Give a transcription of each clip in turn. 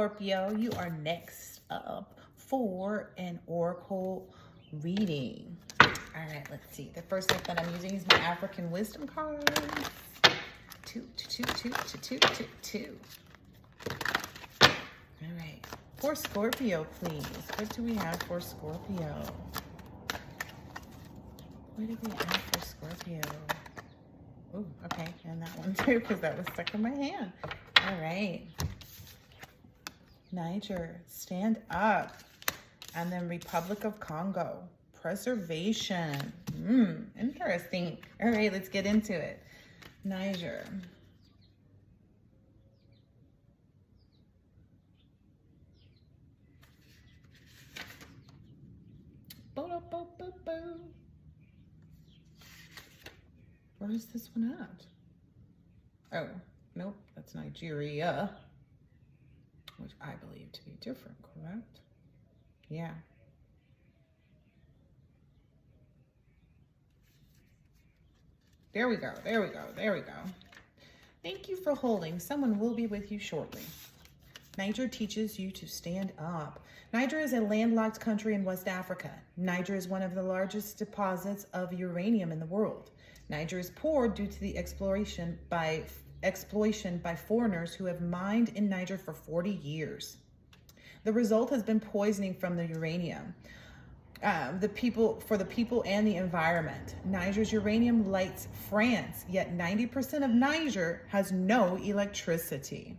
Scorpio, you are next up for an oracle reading. All right, let's see. The first deck that I'm using is my African Wisdom card. Two. All right. For Scorpio, please. What do we have for Scorpio? What do we have for Scorpio? Oh, okay. And that one too, because that was stuck in my hand. All right. Niger, stand up. And then Republic of Congo, preservation. Interesting. All right, let's get into it. Niger. Where is this one at? Oh, nope, that's Nigeria, which I believe to be different, correct? Yeah. There we go. Thank you for holding. Someone will be with you shortly. Niger teaches you to stand up. Niger is a landlocked country in West Africa. Niger is one of the largest deposits of uranium in the world. Niger is poor due to the exploitation by foreigners who have mined in Niger for 40 years. The result has been poisoning from the uranium. The people and the environment. Niger's uranium lights France, yet 90% of Niger has no electricity.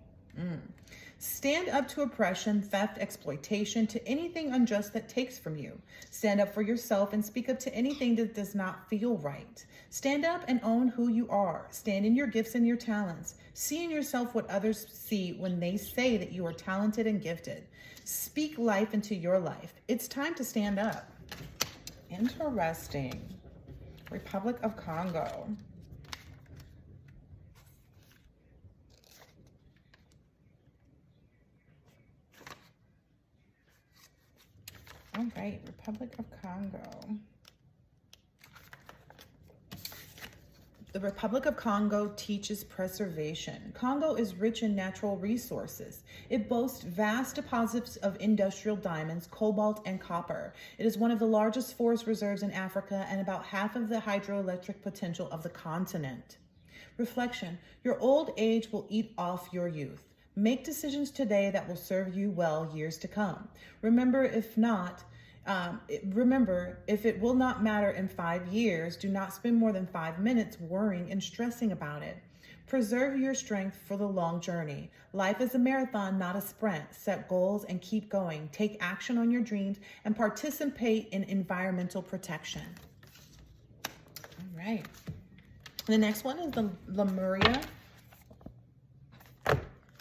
Stand up to oppression, theft, exploitation, to anything unjust that takes from you. Stand up for yourself and speak up to anything that does not feel right. Stand up and own who you are. Stand in your gifts and your talents. See in yourself what others see when they say that you are talented and gifted. Speak life into your life. It's time to stand up. Interesting. Republic of Congo. All right, Republic of Congo. The Republic of Congo teaches preservation. Congo is rich in natural resources. It boasts vast deposits of industrial diamonds, cobalt, and copper. It is one of the largest forest reserves in Africa and about half of the hydroelectric potential of the continent. Reflection: your old age will eat off your youth. Make decisions today that will serve you well years to come. Remember, if it will not matter in 5 years, do not spend more than 5 minutes worrying and stressing about it. Preserve your strength for the long journey. Life is a marathon, not a sprint. Set goals and keep going. Take action on your dreams and participate in environmental protection. All right. The next one is the Lemuria.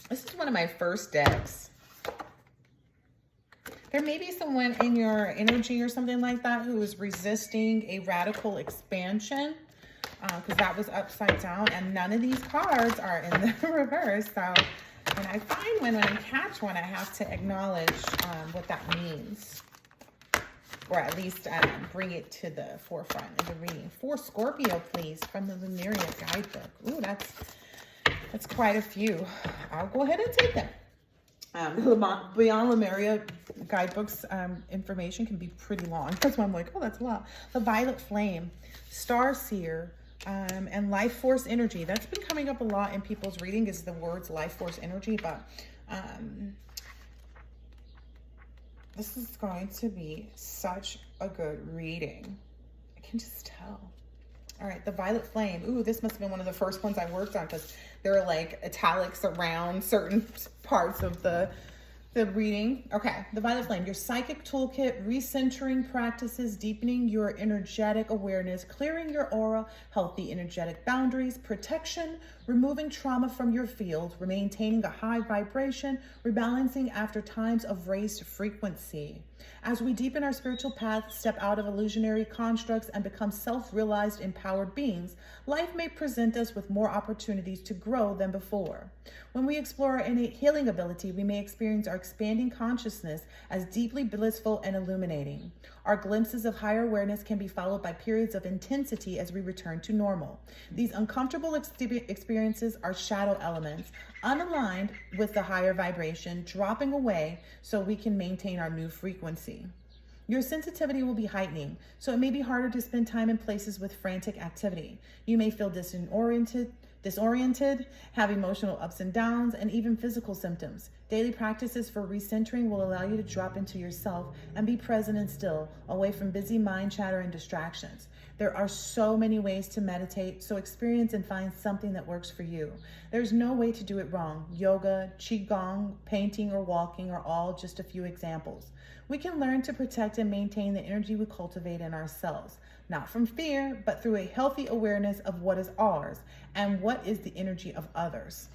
This is one of my first decks. There may be someone in your energy or something like that who is resisting a radical expansion, because that was upside down, and none of these cards are in the reverse. So when I find one, when I catch one, I have to acknowledge what that means, or at least bring it to the forefront of the reading. For Scorpio, please, from the Lemuria guidebook. Ooh, that's quite a few. I'll go ahead and take them. Beyond Lemuria guidebooks information can be pretty long. That's why I'm like, oh, that's a lot. The Violet Flame, Star Seer, and Life Force Energy. That's been coming up a lot in people's reading, is the words Life Force Energy, but this is going to be such a good reading. I can just tell. All right, the Violet Flame. Ooh, this must have been one of the first ones I worked on, because there are like italics around certain parts of the reading. Okay, the Violet Flame, your psychic toolkit, recentering practices, deepening your energetic awareness, clearing your aura, healthy energetic boundaries, protection, removing trauma from your field, maintaining a high vibration, rebalancing after times of raised frequency. As we deepen our spiritual path, step out of illusionary constructs, and become self-realized, empowered beings, life may present us with more opportunities to grow than before. When we explore our innate healing ability, we may experience our expanding consciousness as deeply blissful and illuminating. Our glimpses of higher awareness can be followed by periods of intensity as we return to normal. These uncomfortable experiences are shadow elements, unaligned with the higher vibration, dropping away so we can maintain our new frequency. Your sensitivity will be heightening, so it may be harder to spend time in places with frantic activity. You may feel disoriented, have emotional ups and downs, and even physical symptoms. Daily practices for recentering will allow you to drop into yourself and be present and still, away from busy mind chatter and distractions. There are so many ways to meditate, so experience and find something that works for you. There's no way to do it wrong. Yoga, qigong, painting, or walking are all just a few examples. We can learn to protect and maintain the energy we cultivate in ourselves, not from fear, but through a healthy awareness of what is ours and what is the energy of others.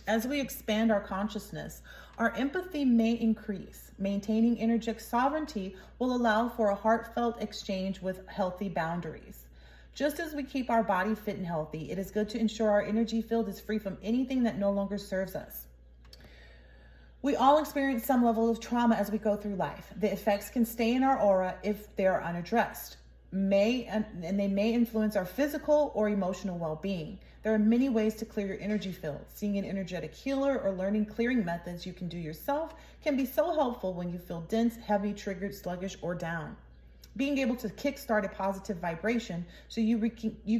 As we expand our consciousness, our empathy may increase. Maintaining energetic sovereignty will allow for a heartfelt exchange with healthy boundaries. Just as we keep our body fit and healthy, it is good to ensure our energy field is free from anything that no longer serves us. We all experience some level of trauma as we go through life. The effects can stay in our aura if they are unaddressed, and they may influence our physical or emotional well-being. There are many ways to clear your energy field. Seeing an energetic healer or learning clearing methods you can do yourself can be so helpful when you feel dense, heavy, triggered, sluggish, or down. Being able to kickstart a positive vibration so you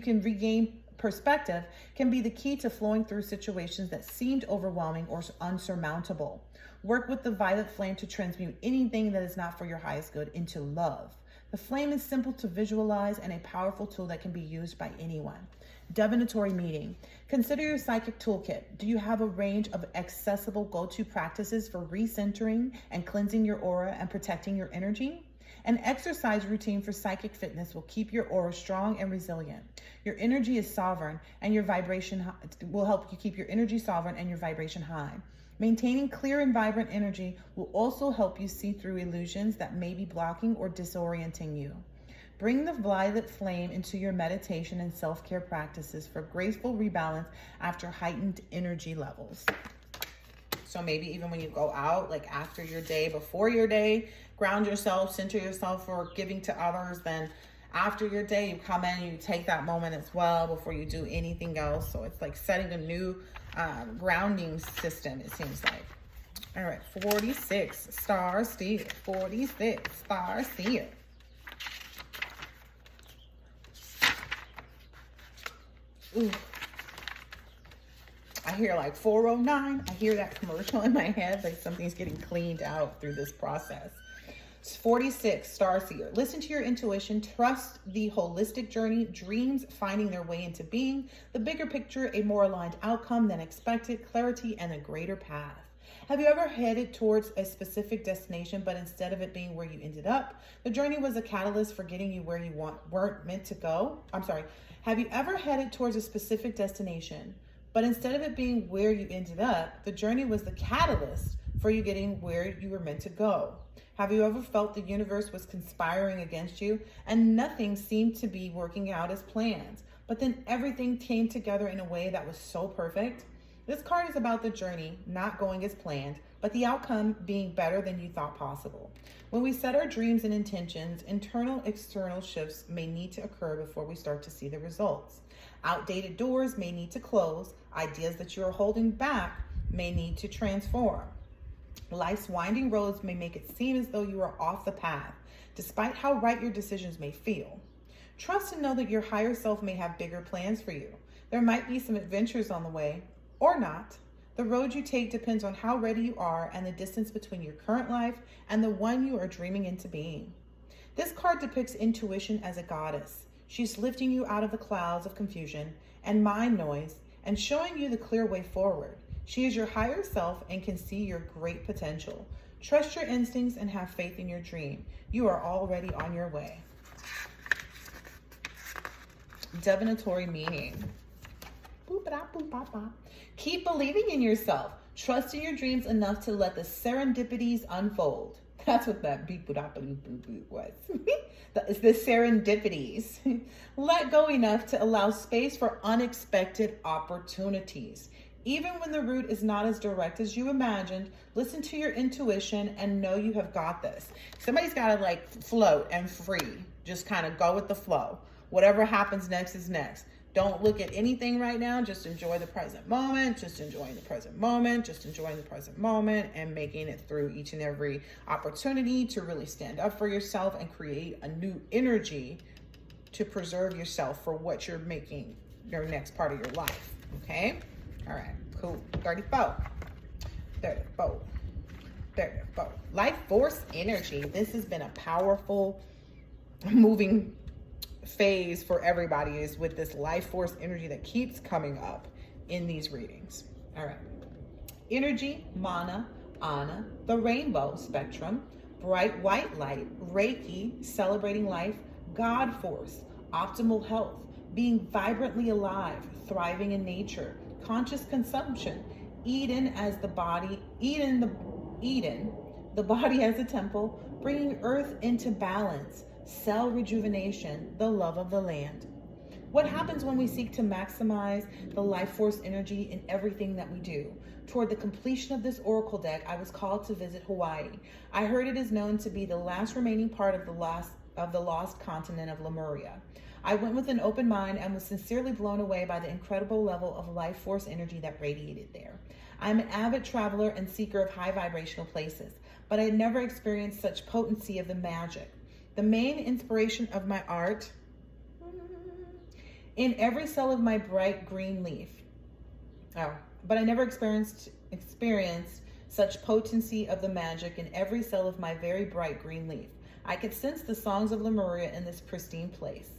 can regain perspective can be the key to flowing through situations that seemed overwhelming or unsurmountable. Work with the violet flame to transmute anything that is not for your highest good into love. The flame is simple to visualize and a powerful tool that can be used by anyone. Divinatory meeting. Consider your psychic toolkit. Do you have a range of accessible go-to practices for recentering and cleansing your aura and protecting your energy? An exercise routine for psychic fitness will keep your aura strong and resilient. Your energy is sovereign, and your vibration will help you keep your energy sovereign and your vibration high. Maintaining clear and vibrant energy will also help you see through illusions that may be blocking or disorienting you. Bring the violet flame into your meditation and self-care practices for graceful rebalance after heightened energy levels. So maybe even when you go out, like after your day, before your day, ground yourself, center yourself for giving to others. Then after your day, you come in and you take that moment as well before you do anything else. So it's like setting a new grounding system, it seems like. All right, 46, star seer. 46, star seer. Ooh. I hear like 409. I hear that commercial in my head, like something's getting cleaned out through this process. It's 46, star seer. Listen to your intuition. Trust the holistic journey. Dreams finding their way into being. The bigger picture, a more aligned outcome than expected. Clarity and a greater path. Have you ever headed towards a specific destination, but instead of it being where you ended up, the journey was a catalyst for getting you where you weren't meant to go? Have you ever headed towards a specific destination, but instead of it being where you ended up, the journey was the catalyst for you getting where you were meant to go? Have you ever felt the universe was conspiring against you and nothing seemed to be working out as planned, but then everything came together in a way that was so perfect? This card is about the journey not going as planned, but the outcome being better than you thought possible. When we set our dreams and intentions, internal, external shifts may need to occur before we start to see the results. Outdated doors may need to close. Ideas that you are holding back may need to transform. Life's winding roads may make it seem as though you are off the path, despite how right your decisions may feel. Trust and know that your higher self may have bigger plans for you. There might be some adventures on the way, or not. The road you take depends on how ready you are and the distance between your current life and the one you are dreaming into being. This card depicts intuition as a goddess. She's lifting you out of the clouds of confusion and mind noise and showing you the clear way forward. She is your higher self and can see your great potential. Trust your instincts and have faith in your dream. You are already on your way. Divinatory meaning. Keep believing in yourself. Trust in your dreams enough to let the serendipities unfold. That's what that beep boop was. It's the serendipities. Let go enough to allow space for unexpected opportunities. Even when the route is not as direct as you imagined, listen to your intuition and know you have got this. Somebody's got to like float and free. Just kind of go with the flow. Whatever happens next is next. Don't look at anything right now. Just enjoy the present moment. Just enjoying the present moment. Just enjoying the present moment and making it through each and every opportunity to really stand up for yourself and create a new energy to preserve yourself for what you're making your next part of your life. Okay? All right. Cool. 34. 34. 34. Life force energy. This has been a powerful moving phase for everybody, is with this life force energy that keeps coming up in these readings. All right. Energy, mana, ana, the rainbow spectrum, bright white light, Reiki, celebrating life, God force, optimal health, being vibrantly alive, thriving in nature, conscious consumption, Eden as the body, Eden, the body as a temple, bringing earth into balance, cell rejuvenation, the love of the land. What happens when we seek to maximize the life force energy in everything that we do? Toward the completion of this oracle deck, I was called to visit Hawaii. I heard it is known to be the last remaining part of the lost continent of Lemuria. I went with an open mind and was sincerely blown away by the incredible level of life force energy that radiated there. I'm an avid traveler and seeker of high vibrational places, but I had never experienced such potency of the magic. The main inspiration of my art in every cell of my bright green leaf. But I never experienced such potency of the magic in every cell of my very bright green leaf. I could sense the songs of Lemuria in this pristine place.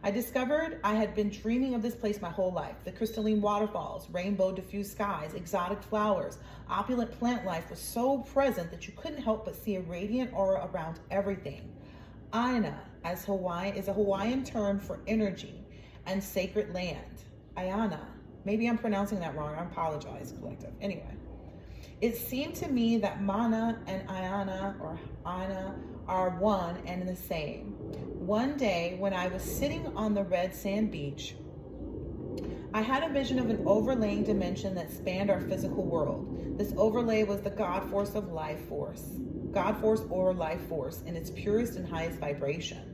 I discovered I had been dreaming of this place my whole life. The crystalline waterfalls, rainbow diffused skies, exotic flowers, opulent plant life was so present that you couldn't help but see a radiant aura around everything. Aina, as Hawaii, is a Hawaiian term for energy and sacred land. Ayana. Maybe I'm pronouncing that wrong. I apologize, collective. Anyway, it seemed to me that mana and Ayana or Aina are one and the same. One day when I was sitting on the red sand beach, I had a vision of an overlaying dimension that spanned our physical world. This overlay was the God force of life force. God force or life force in its purest and highest vibration.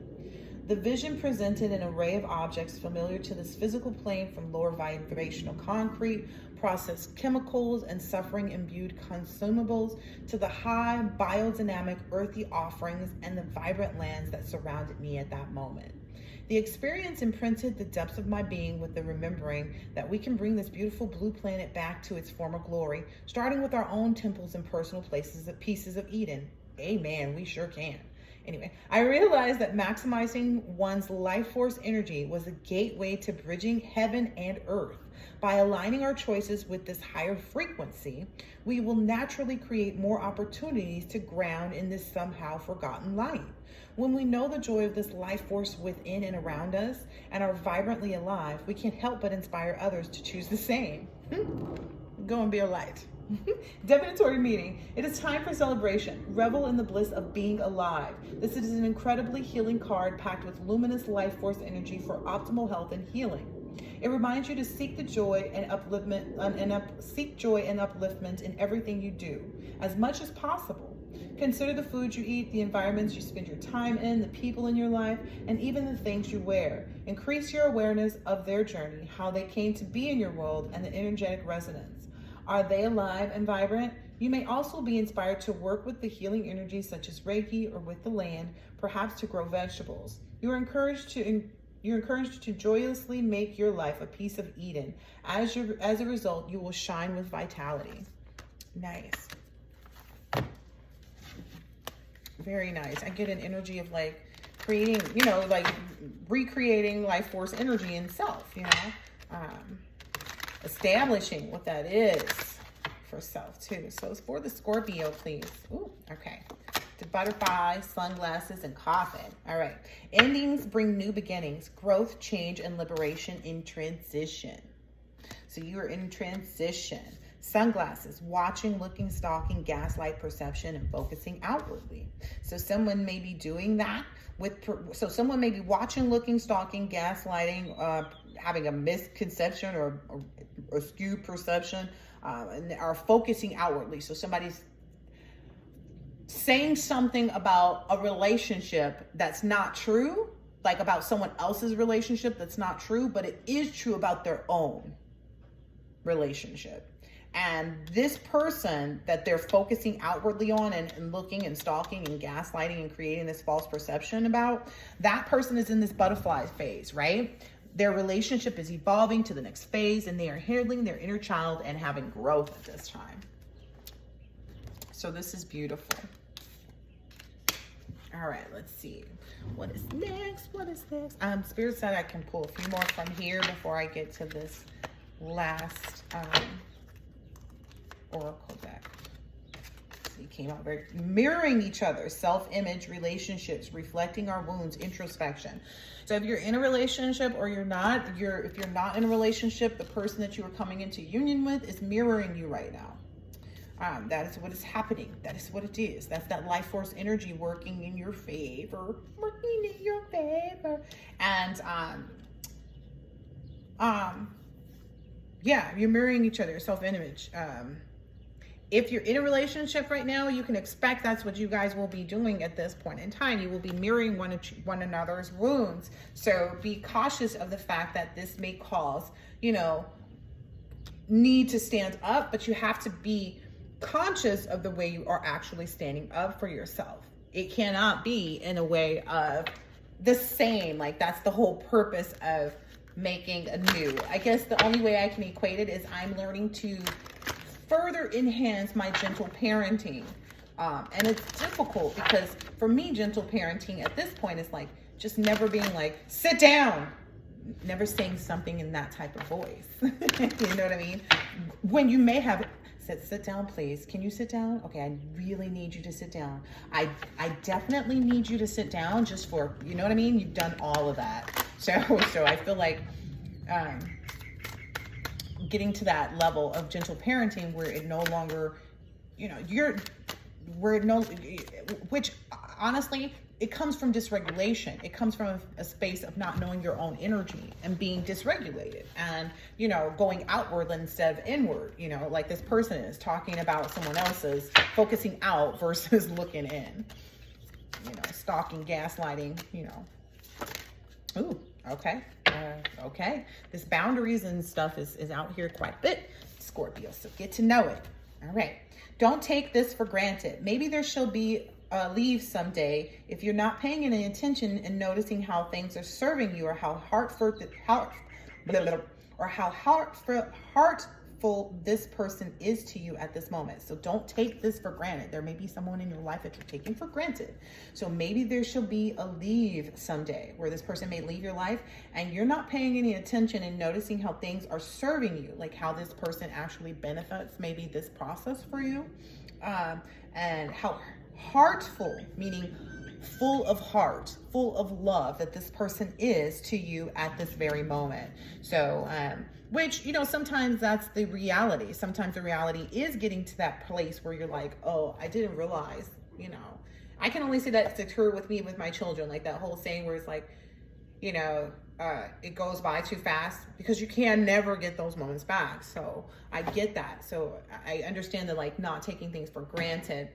The vision presented an array of objects familiar to this physical plane, from lower vibrational concrete, processed chemicals, and suffering-imbued consumables to the high biodynamic earthy offerings and the vibrant lands that surrounded me at that moment. The experience imprinted the depths of my being with the remembering that we can bring this beautiful blue planet back to its former glory, starting with our own temples and personal pieces of Eden. Amen, we sure can. Anyway, I realized that maximizing one's life force energy was a gateway to bridging heaven and earth. By aligning our choices with this higher frequency, we will naturally create more opportunities to ground in this somehow forgotten light. When we know the joy of this life force within and around us and are vibrantly alive, we can't help but inspire others to choose the same. Go and be a light. Divinatory meeting. It is time for celebration. Revel in the bliss of being alive. This is an incredibly healing card packed with luminous life force energy for optimal health and healing. It reminds you to seek the joy and upliftment, seek joy and upliftment in everything you do, as much as possible. Consider the food you eat, the environments you spend your time in, the people in your life, and even the things you wear. Increase your awareness of their journey, how they came to be in your world, and the energetic resonance. Are they alive and vibrant? You may also be inspired to work with the healing energies such as Reiki or with the land, perhaps to grow vegetables. You're encouraged to joyously make your life a piece of Eden. As a result, you will shine with vitality. Nice. Very nice. I get an energy of like creating, like recreating life force energy in self, establishing what that is for self too. So it's for the Scorpio, please. Ooh, okay. The butterfly, sunglasses, and coffin. All right. Endings bring new beginnings, growth, change, and liberation in transition. So you are in transition. Sunglasses, watching, looking, stalking, gaslight, perception, and focusing outwardly. So someone may be doing that so someone may be watching, looking, stalking, gaslighting, having a misconception or a skewed perception, and are focusing outwardly. So somebody's saying something about a relationship that's not true, like about someone else's relationship that's not true, but it is true about their own relationship. And this person that they're focusing outwardly on and looking and stalking and gaslighting and creating this false perception about, that person is in this butterfly phase, right? Their relationship is evolving to the next phase, and they are handling their inner child and having growth at this time. So this is beautiful. All right, let's see. What is next? What is next? Spirit said I can pull a few more from here before I get to this last oracle deck. So you came out very mirroring each other, self-image, relationships, reflecting our wounds, introspection. So if you're in a relationship or you're not, if you're not in a relationship, the person that you are coming into union with is mirroring you right now. That is what is happening. That is what it is. That's that life force energy working in your favor, And yeah, you're mirroring each other, self-image. If you're in a relationship right now, you can expect that's what you guys will be doing at this point in time. You will be mirroring one another's wounds. So be cautious of the fact that this may cause, need to stand up, but you have to be conscious of the way you are actually standing up for yourself. It cannot be in a way of the same. Like, that's the whole purpose of making a new. I guess the only way I can equate it is I'm learning to further enhance my gentle parenting. And it's difficult because for me, gentle parenting at this point is like just never being like, sit down, never saying something in that type of voice. You know what I mean? When you may have said, sit down, please. Can you sit down? Okay, I really need you to sit down. I definitely need you to sit down just for, you know what I mean? You've done all of that. So I feel like getting to that level of gentle parenting where it no longer, which honestly, it comes from dysregulation. It comes from a space of not knowing your own energy and being dysregulated and, going outward instead of inward, like this person is talking about someone else's, focusing out versus looking in, stalking, gaslighting, Ooh, okay. Okay. This boundaries and stuff is out here quite a bit, Scorpio. So get to know it. All right. Don't take this for granted. Maybe there shall be leave someday if you're not paying any attention and noticing how things are serving you, or how heartful this person is to you at this moment. So don't take this for granted. There may be someone in your life that you're taking for granted. So maybe there shall be a leave someday where this person may leave your life and you're not paying any attention and noticing how things are serving you, like how this person actually benefits maybe this process for you, and how heartful, meaning full of heart, full of love that this person is to you at this very moment. So, which, sometimes that's the reality. Sometimes the reality is getting to that place where you're like, oh, I didn't realize, I can only say that's true with me, with my children, like that whole saying where it's like, it goes by too fast, because you can never get those moments back. So I get that. So I understand that, like, not taking things for granted,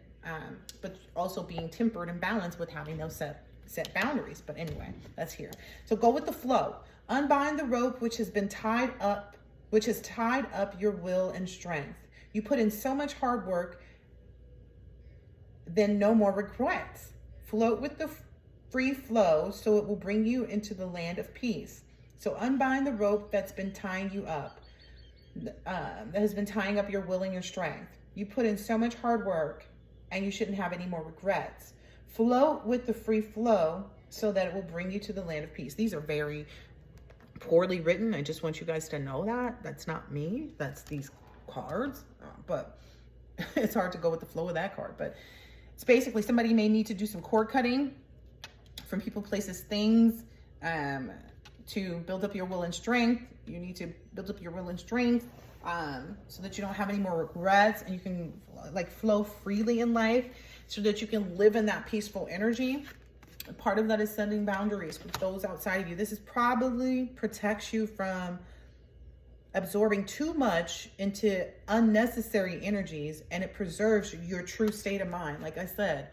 but also being tempered and balanced with having those set boundaries. But anyway, that's here. So go with the flow. Unbind the rope which has tied up your will and strength. You put in so much hard work, then no more regrets. Float with the free flow, so it will bring you into the land of peace. So unbind the rope that's been tying you up, that has been tying up your will and your strength. You put in so much hard work, and you shouldn't have any more regrets. Float with the free flow, so that it will bring you to the land of peace. These are very poorly written. I just want you guys to know that. That's not me. That's these cards. But it's hard to go with the flow of that card. But it's basically somebody may need to do some cord cutting from people, places, things, to build up your will and strength. You need to build up your will and strength so that you don't have any more regrets and you can like flow freely in life so that you can live in that peaceful energy. Part of that is setting boundaries with those outside of you. This is probably protects you from absorbing too much into unnecessary energies, and it preserves your true state of mind. Like I said,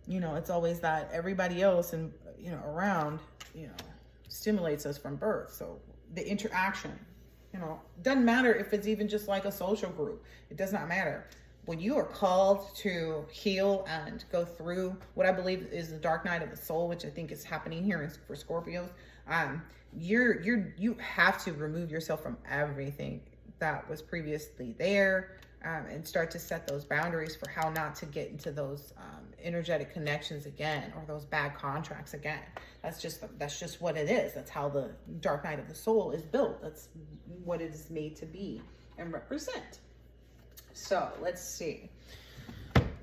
you know, it's always that everybody else and, you know, around, you know, stimulates us from birth. So the interaction, you know, doesn't matter if it's even just like a social group. It does not matter. When you are called to heal and go through what I believe is the dark night of the soul, which I think is happening here for Scorpios, you have to remove yourself from everything that was previously there, and start to set those boundaries for how not to get into those energetic connections again, or those bad contracts again. That's just what it is. That's how the dark night of the soul is built. That's what it is made to be and represent. So let's see.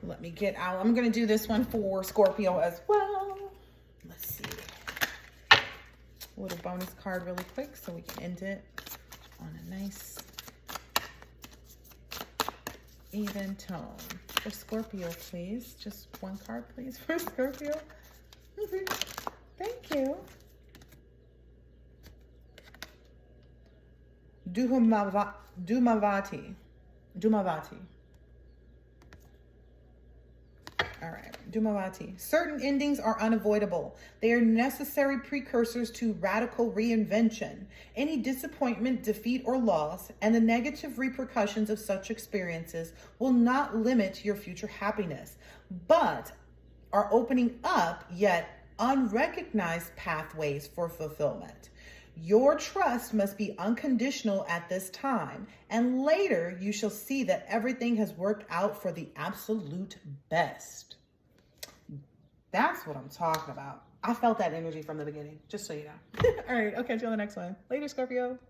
Let me get out. I'm going to do this one for Scorpio as well. Let's see. A little bonus card really quick so we can end it on a nice even tone. For Scorpio, please. Just one card, please, for Scorpio. Thank you. Dumavati. All right, Dumavati. Certain endings are unavoidable. They are necessary precursors to radical reinvention. Any disappointment, defeat, or loss, and the negative repercussions of such experiences will not limit your future happiness, but are opening up yet unrecognized pathways for fulfillment. Your trust must be unconditional at this time, and later you shall see that everything has worked out for the absolute best. That's what I'm talking about. I felt that energy from the beginning, just so you know. All right, okay, till the next one. Later, Scorpio.